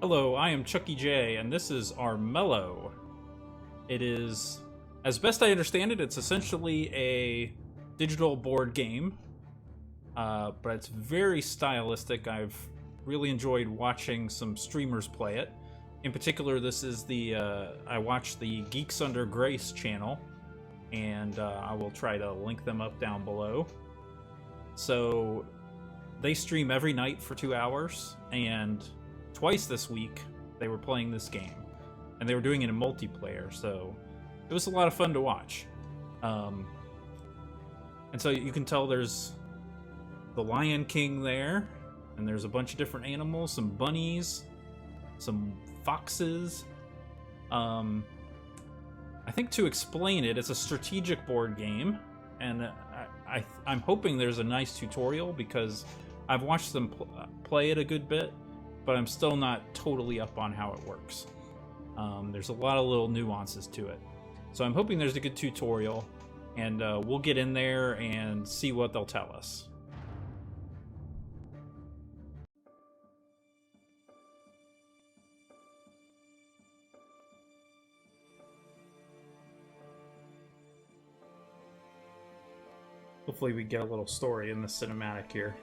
Hello, I am Chucky J, and this is Armello. It is, as best I understand it, it's essentially a digital board game, but it's very stylistic. I've really enjoyed watching some streamers play it. In particular, this is I watch the Geeks Under Grace channel, and I will try to link them up down below. So, they stream every night for 2 hours, and twice this week they were playing this game, and they were doing it in multiplayer, so it was a lot of fun to watch. And so you can tell there's the Lion King there, and there's a bunch of different animals, some bunnies, some foxes. I think to explain it, it's a strategic board game, and I'm hoping there's a nice tutorial, because I've watched them play it a good bit, but I'm still not totally up on how it works. There's a lot of little nuances to it. So I'm hoping there's a good tutorial, and we'll get in there and see what they'll tell us. Hopefully we get a little story in the cinematic here.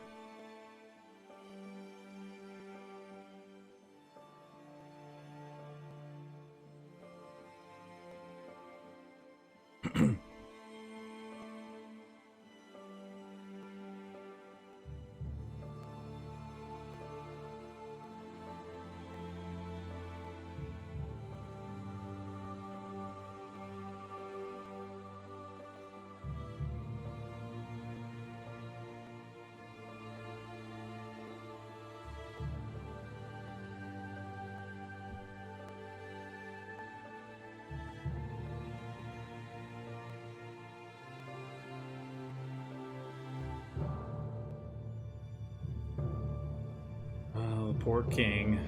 Poor king.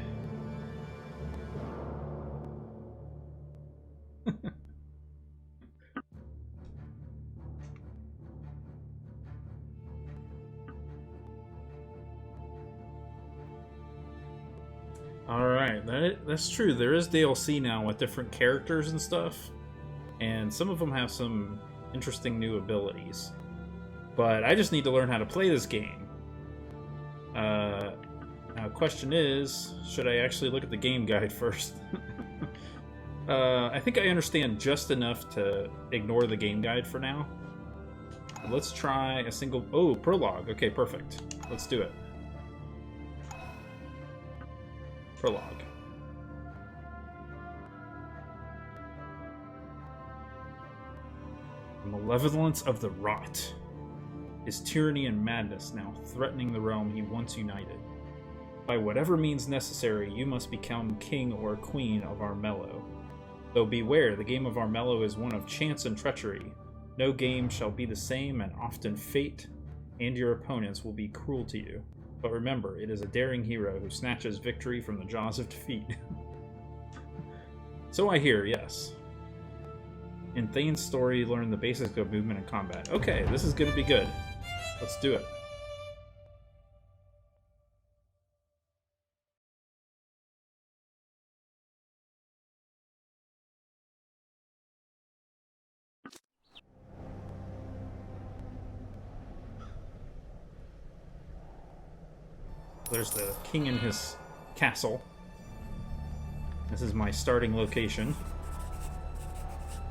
Alright, that's true. There is DLC now with different characters and stuff, and some of them have some interesting new abilities. But I just need to learn how to play this game. Now, question is, should I actually look at the game guide first? I think I understand just enough to ignore the game guide for now. Let's try a single... Oh, prologue. Okay, perfect. Let's do it. Prologue. The malevolence of the rot. His tyranny and madness now threatening the realm he once united. By whatever means necessary, you must become king or queen of Armello. Though beware, the game of Armello is one of chance and treachery. No game shall be the same, and often fate and your opponents will be cruel to you. But remember, it is a daring hero who snatches victory from the jaws of defeat. So I hear, yes. In Thane's story, learn the basics of movement and combat. Okay, this is gonna be good. Let's do it. There's the king in his castle. This is my starting location.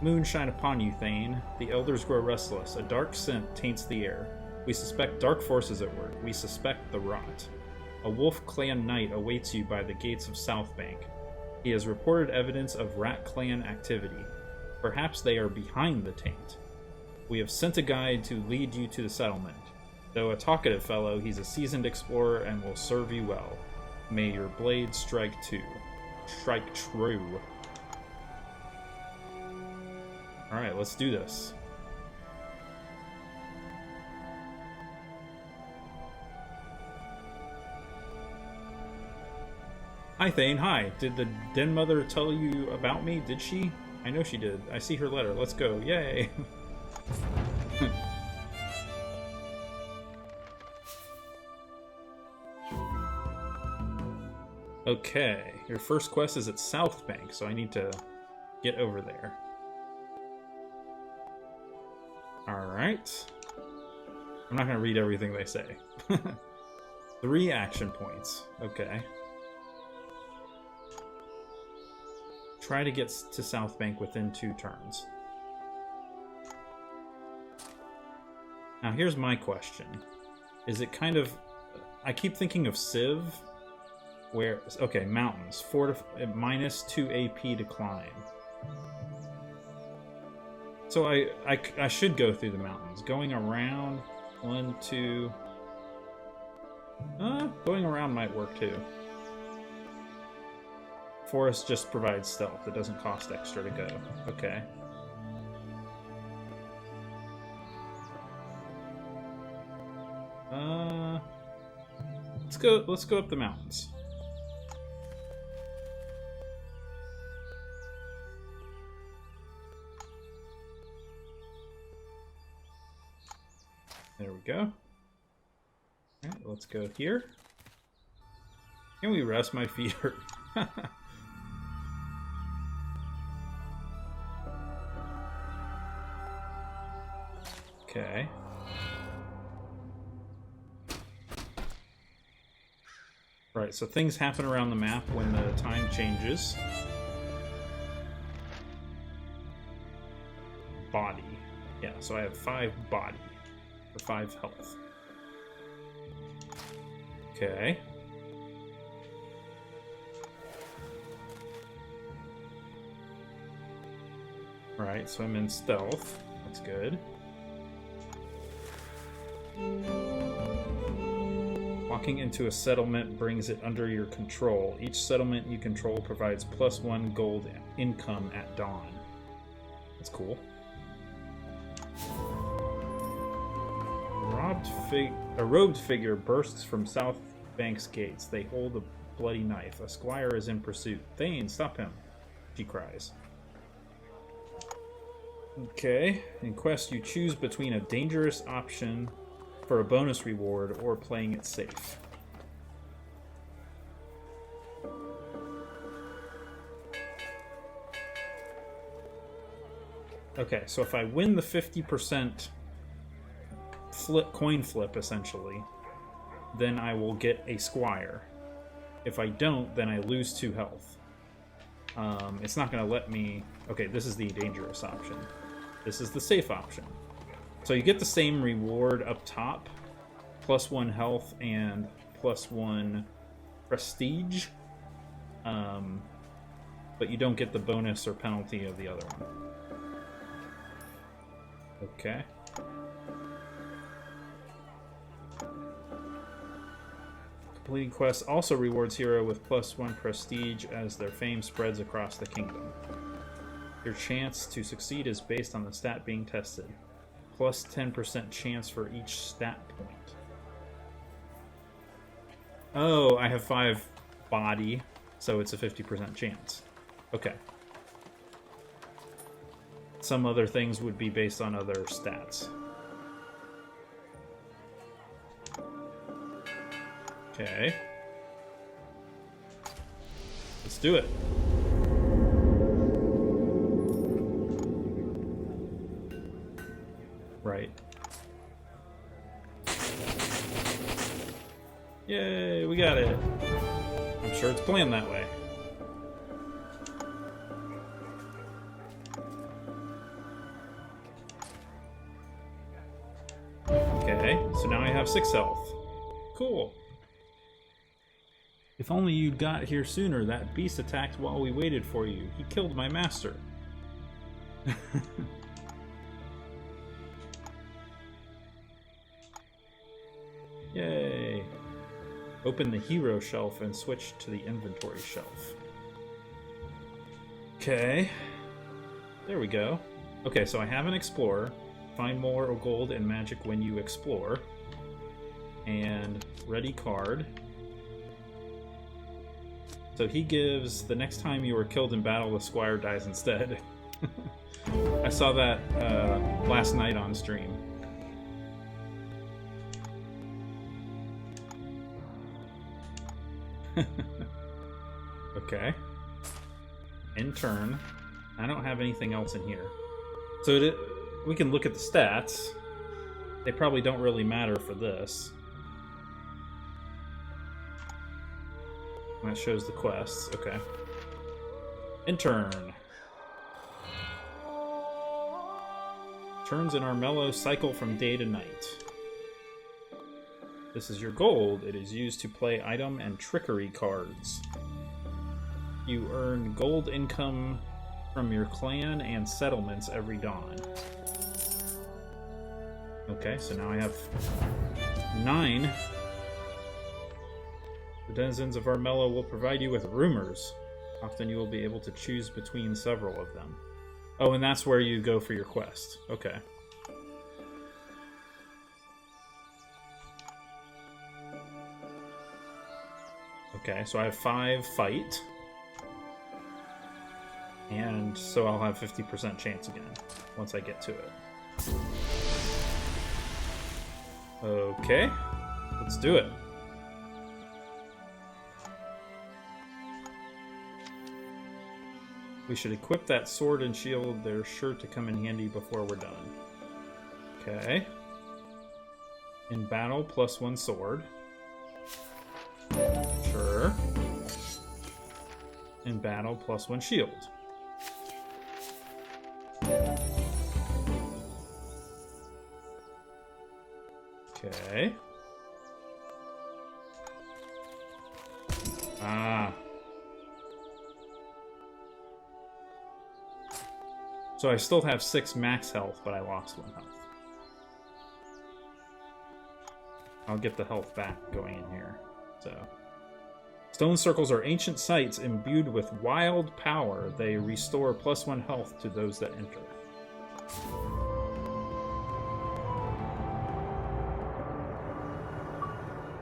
Moon shine upon you, Thane. The elders grow restless. A dark scent taints the air. We suspect dark forces at work. We suspect the rot. A wolf clan knight awaits you by the gates of Southbank. He has reported evidence of rat clan activity. Perhaps they are behind the taint. We have sent a guide to lead you to the settlement. Though a talkative fellow, he's a seasoned explorer and will serve you well. May your blade strike true. Alright, let's do this. Hi Thane, hi. Did the Den Mother tell you about me? Did she? I know she did. I see her letter. Let's go. Yay! Okay, your first quest is at South Bank, so I need to get over there. Alright. I'm not going to read everything they say. 3 action points. Okay. Try to get to South Bank within 2 turns. Now here's my question. Is it kind of... I keep thinking of Civ, where... Okay, mountains. Minus 2 AP to climb. So I should go through the mountains. Going around... 1, 2... going around might work too. Forest just provides stealth. It doesn't cost extra to go. Okay. Let's go up the mountains. There we go. Alright, let's go here. Can we rest? My feet hurt. Okay. Right, so things happen around the map when the time changes. Body. Yeah, so I have 5 body. For 5 health. Okay. Right, so I'm in stealth. That's good. Walking into a settlement brings it under your control. Each settlement you control provides +1 gold income at dawn. That's cool. A robed figure bursts from South Bank's gates. They hold a bloody knife. A squire is in pursuit. Thane, stop him, she cries. Okay. In quest, you choose between a dangerous option for a bonus reward or playing it safe. Okay, so if I win the 50% coin flip, essentially, then I will get a squire. If I don't, then I lose 2 health. It's not going to let me... Okay, this is the dangerous option. This is the safe option. So you get the same reward up top, +1 health and +1 prestige, but you don't get the bonus or penalty of the other one. Okay. Completing quests also rewards hero with +1 prestige as their fame spreads across the kingdom. Your chance to succeed is based on the stat being tested. Plus 10% chance for each stat point. Oh, I have 5 body, so it's a 50% chance. Okay. Some other things would be based on other stats. Okay. Let's do it. Right. Yay, we got it. I'm sure it's planned that way. Okay, so now I have 6 health. Cool. If only you'd got here sooner. That beast attacked while we waited for you. He killed my master. Yay. Open the hero shelf and switch to the inventory shelf. Okay. There we go. Okay, so I have an explorer. Find more gold and magic when you explore. And ready card. So he gives, the next time you are killed in battle, the squire dies instead. I saw that last night on stream. Okay. In turn. I don't have anything else in here. So we can look at the stats. They probably don't really matter for this. That shows the quests. Okay. In turn. Turns in Armello cycle from day to night. This is your gold. It is used to play item and trickery cards. You earn gold income from your clan and settlements every dawn. Okay, so now I have 9. The denizens of Armello will provide you with rumors. Often you will be able to choose between several of them. Oh, and that's where you go for your quest. Okay. Okay, so I have 5 fight. And so I'll have 50% chance again once I get to it. Okay, let's do it. We should equip that sword and shield. They're sure to come in handy before we're done. Okay. In battle, +1 sword. Sure. In battle, +1 shield. Okay. Ah. So I still have 6 max health, but I lost 1 health. I'll get the health back going in here. So, stone circles are ancient sites imbued with wild power. They restore +1 health to those that enter.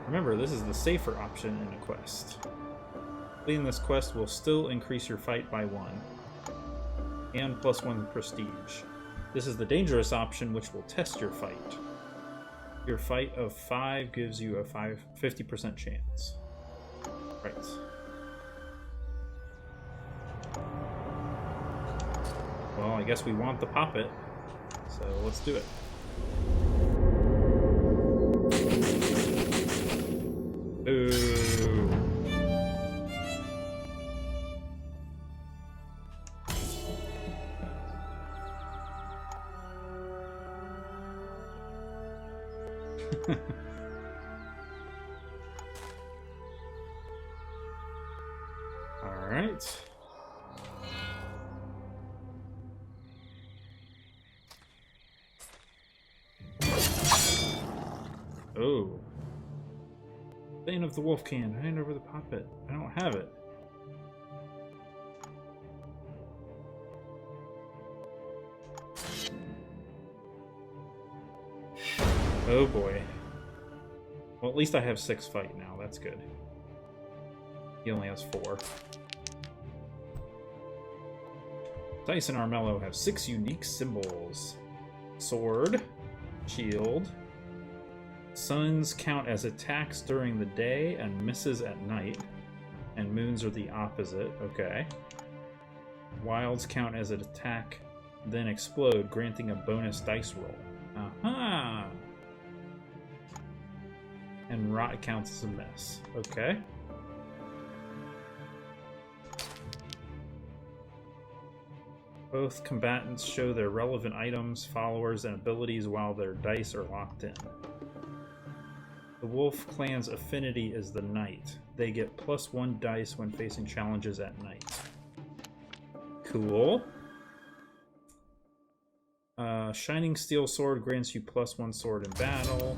Remember, this is the safer option in a quest. Completing this quest will still increase your fight by 1. And +1 prestige. This is the dangerous option, which will test your fight. Your fight of 5 gives you a 50% chance. Right. Well, I guess we want the poppet, so let's do it. Ooh. All right. Oh. Bane of the Wolf Can. Hand over the poppet. I don't have it. Oh boy. Well, at least I have 6 fight now. That's good. He only has 4. Dice and Armello have 6 unique symbols. Sword, shield. Suns count as attacks during the day and misses at night. And moons are the opposite. Okay. Wilds count as an attack, then explode, granting a bonus dice roll. Aha! And rot counts as a miss. Okay. Both combatants show their relevant items, followers, and abilities while their dice are locked in. The Wolf Clan's affinity is the night. They get +1 dice when facing challenges at night. Cool. Shining Steel Sword grants you +1 sword in battle.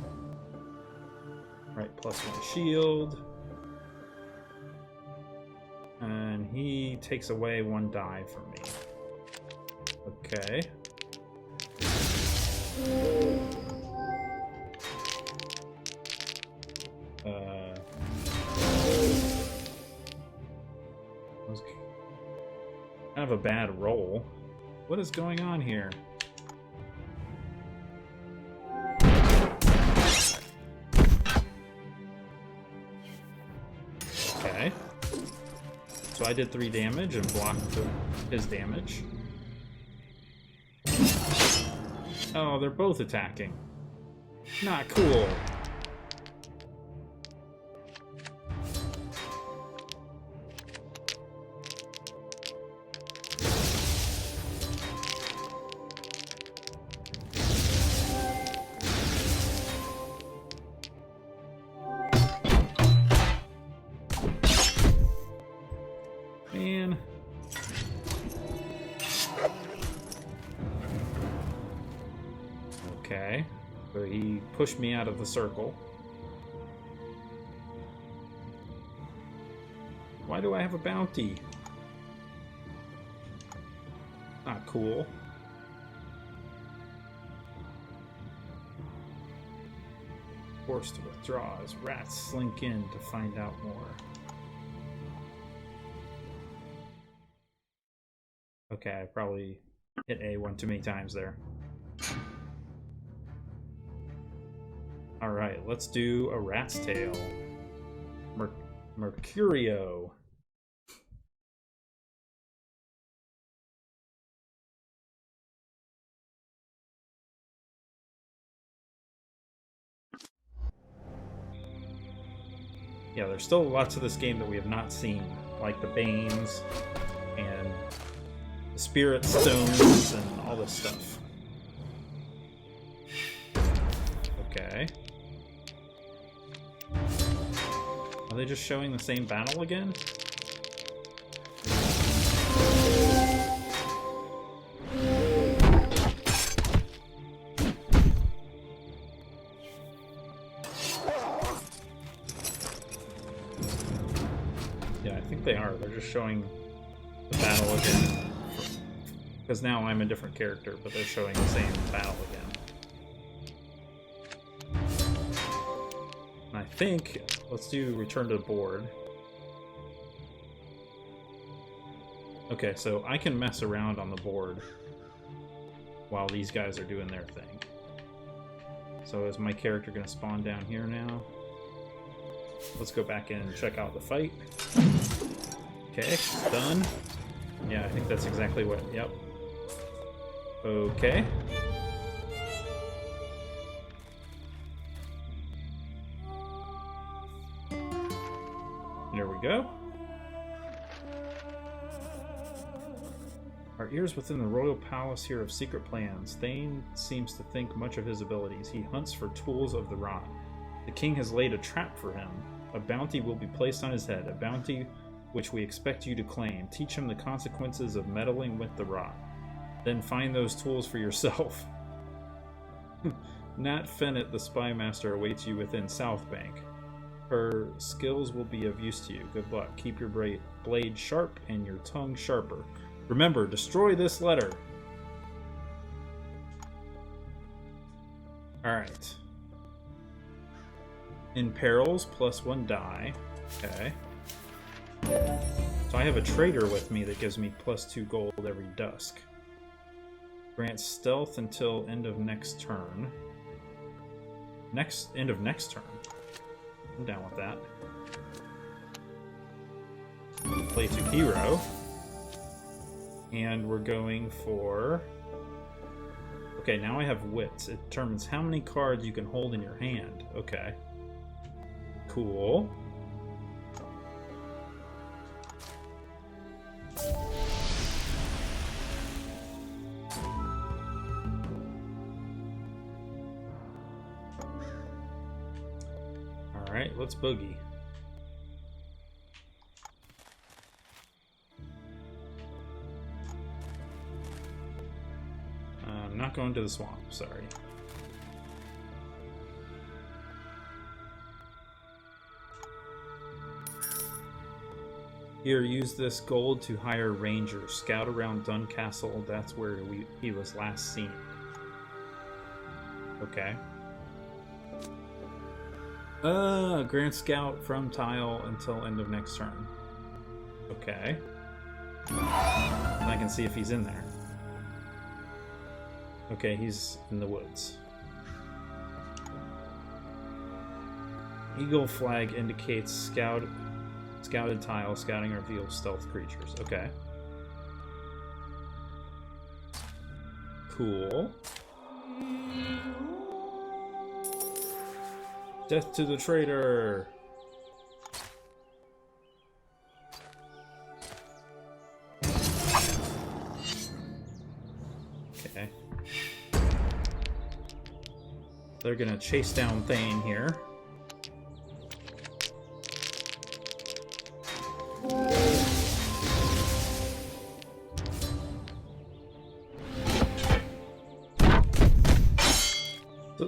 Right, +1 shield. And he takes away 1 die from me. Okay. That was kind of a bad roll. What is going on here? so I did 3 damage and blocked his damage. Oh, they're both attacking. Not cool. Man. Okay. So he pushed me out of the circle. Why do I have a bounty? Not cool. Forced to withdraw as rats slink in to find out more. Okay, I probably hit A one too many times there. Alright, let's do a rat's tail. Mercurio. Yeah, there's still lots of this game that we have not seen, like the Banes and the Spirit Stones and all this stuff. Okay. Are they just showing the same battle again? Yeah, I think they are. They're just showing the battle again. Because now I'm a different character, but they're showing the same battle again. And I think, let's do return to the board. Okay, so I can mess around on the board while these guys are doing their thing. So is my character going to spawn down here now? Let's go back in and check out the fight. Okay, done. Yeah, I think that's exactly what, yep. Okay. There we go. Our ears within the royal palace hear of secret plans. Thane seems to think much of his abilities. He hunts for tools of the rot. The king has laid a trap for him. A bounty will be placed on his head, a bounty which we expect you to claim. Teach him the consequences of meddling with the rot. Then find those tools for yourself. Nat Fennett, the spy master, awaits you within South Bank. Her skills will be of use to you. Good luck. Keep your blade sharp and your tongue sharper. Remember, destroy this letter. Alright. In perils, +1 die. Okay. So I have a trader with me that gives me +2 gold every dusk. Grants stealth until end of next turn. End of next turn. I'm down with that. Play to hero. And we're going for... Okay, now I have wits. It determines how many cards you can hold in your hand. Okay. Cool. Alright, let's boogie. I'm not going to the swamp, sorry. Here, use this gold to hire Ranger. Scout around Dun Castle, that's where he was last seen. Okay. Grant Scout from tile until end of next turn. Okay. And I can see if he's in there. Okay, he's in the woods. Eagle flag indicates scout Scouted tile. Scouting reveals stealth creatures. Okay. Cool. Death to the traitor! Okay. They're gonna chase down Thane here.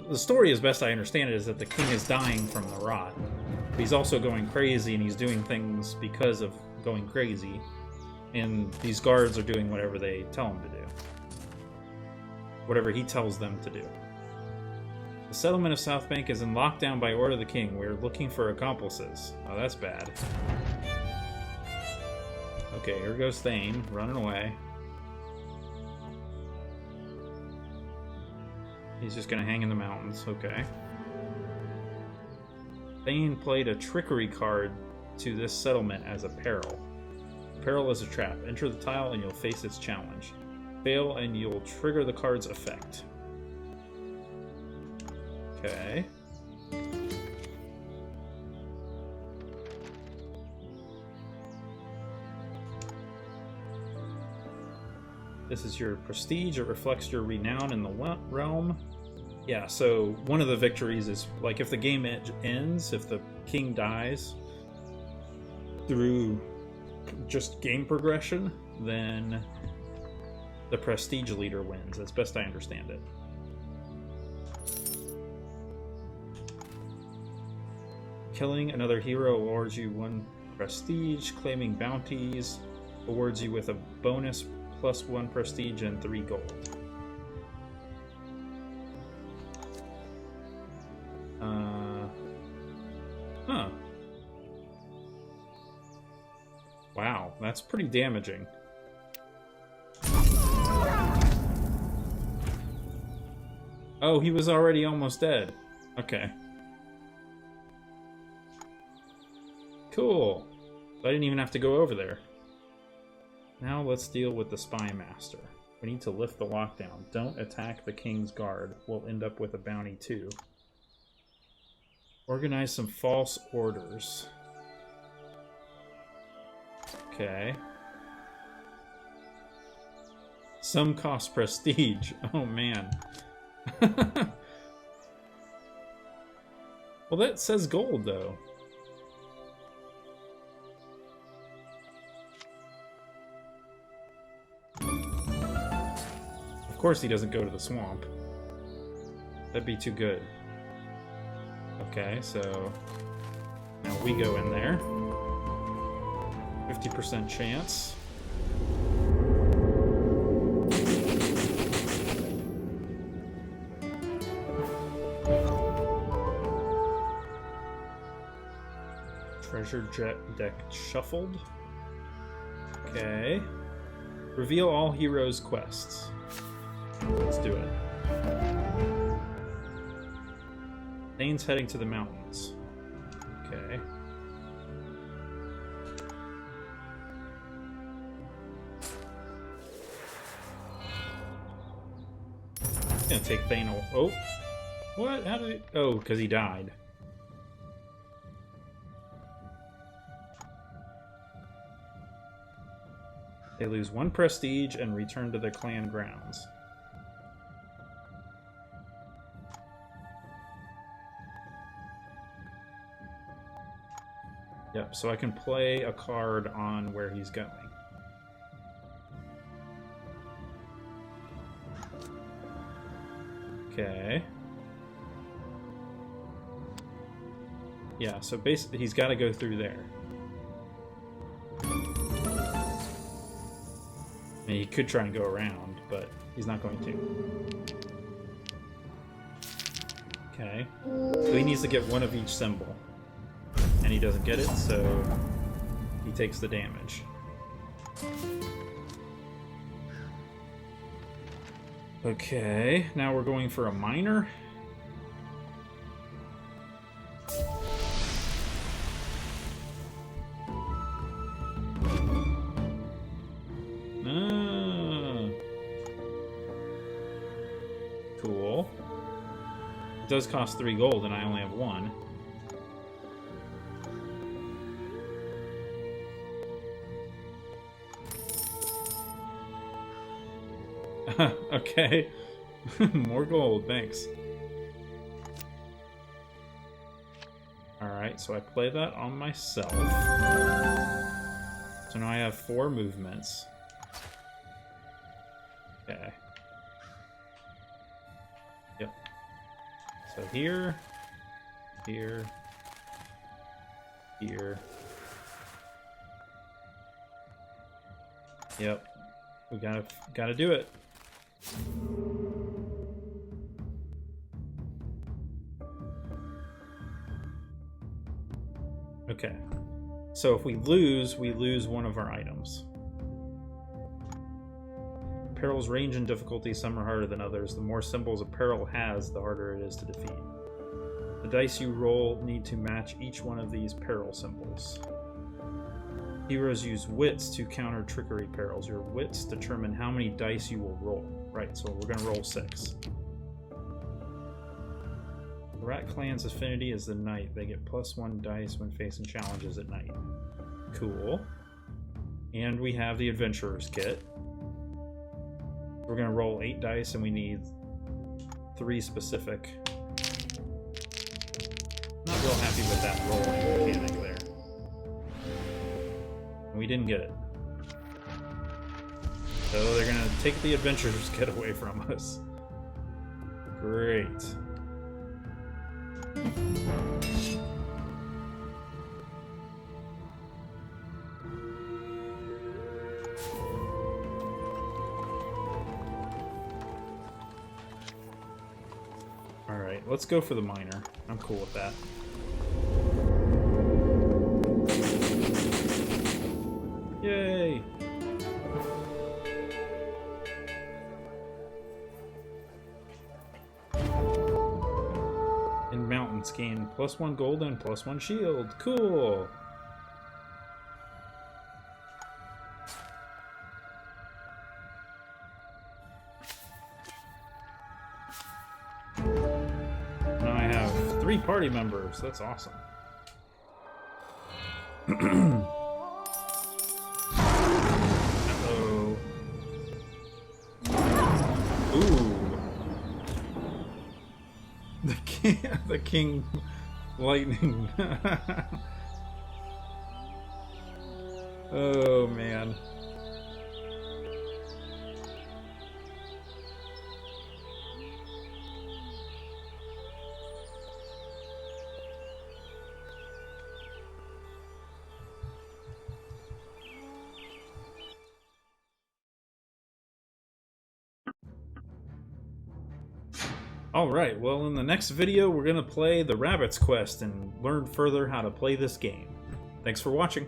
The story, as best I understand it, is that the king is dying from the rot. But he's also going crazy, and he's doing things because of going crazy. And these guards are doing whatever they tell him to do. Whatever he tells them to do. The settlement of South Bank is in lockdown by order of the king. We're looking for accomplices. Oh, that's bad. Okay, here goes Thane, running away. He's just gonna hang in the mountains, okay. Thane played a trickery card to this settlement as a peril. Peril is a trap. Enter the tile and you'll face its challenge. Fail and you'll trigger the card's effect. Okay. This is your prestige. It reflects your renown in the realm. Yeah, so one of the victories is, like, if the game ends, if the king dies through just game progression, then the prestige leader wins. That's best I understand it. Killing another hero awards you 1 prestige. Claiming bounties awards you with a bonus +1 prestige and 3 gold. Huh. Wow, that's pretty damaging. Oh, he was already almost dead. Okay. Cool. I didn't even have to go over there. Now let's deal with the Spy Master. We need to lift the lockdown. Don't attack the King's Guard. We'll end up with a bounty too. Organize some false orders. Okay. Some cost prestige. Oh man. Well, that says gold though. Of course he doesn't go to the swamp. That'd be too good. Okay, so now we go in there. 50% chance. Treasure deck shuffled. Okay. Reveal all heroes' quests. Let's do it. Thane's heading to the mountains. Okay. I'm gonna take Thane. Oh! What? How did it? Oh, because he died. They lose 1 prestige and return to their clan grounds. Yep, so I can play a card on where he's going. Okay. Yeah, so basically he's got to go through there. I mean, he could try and go around, but he's not going to. Okay. So he needs to get 1 of each symbol. And he doesn't get it, so he takes the damage. Okay, now we're going for a minor. Ah. Cool. It does cost 3 gold, and I only have 1. Okay. More gold, thanks. Alright, so I play that on myself. So now I have 4 movements. Okay. Yep. So here, here, here. Yep. We gotta do it. Okay. So if we lose one of our items. Peril's range and difficulty, some are harder than others. The more symbols a peril has, the harder it is to defeat. The dice you roll need to match each one of these peril symbols. Heroes use wits to counter trickery perils. Your wits determine how many dice you will roll. Right, so we're gonna roll 6. The Rat Clan's affinity is the knight. They get +1 dice when facing challenges at night. Cool. And we have the Adventurer's Kit. We're gonna roll 8 dice, and we need 3 specific. Not real happy with that rolling mechanic there. And we didn't get it. So they're gonna take the Adventurer's Kit away from us. Great. Alright, let's go for the miner. I'm cool with that. Yay! In mountains gain +1 gold and +1 shield. Cool! Now I have 3 party members. That's awesome. Uh-oh. Ooh. The king lightning. Oh man. Alright, well in the next video we're going to play the Rabbit's Quest and learn further how to play this game. Thanks for watching.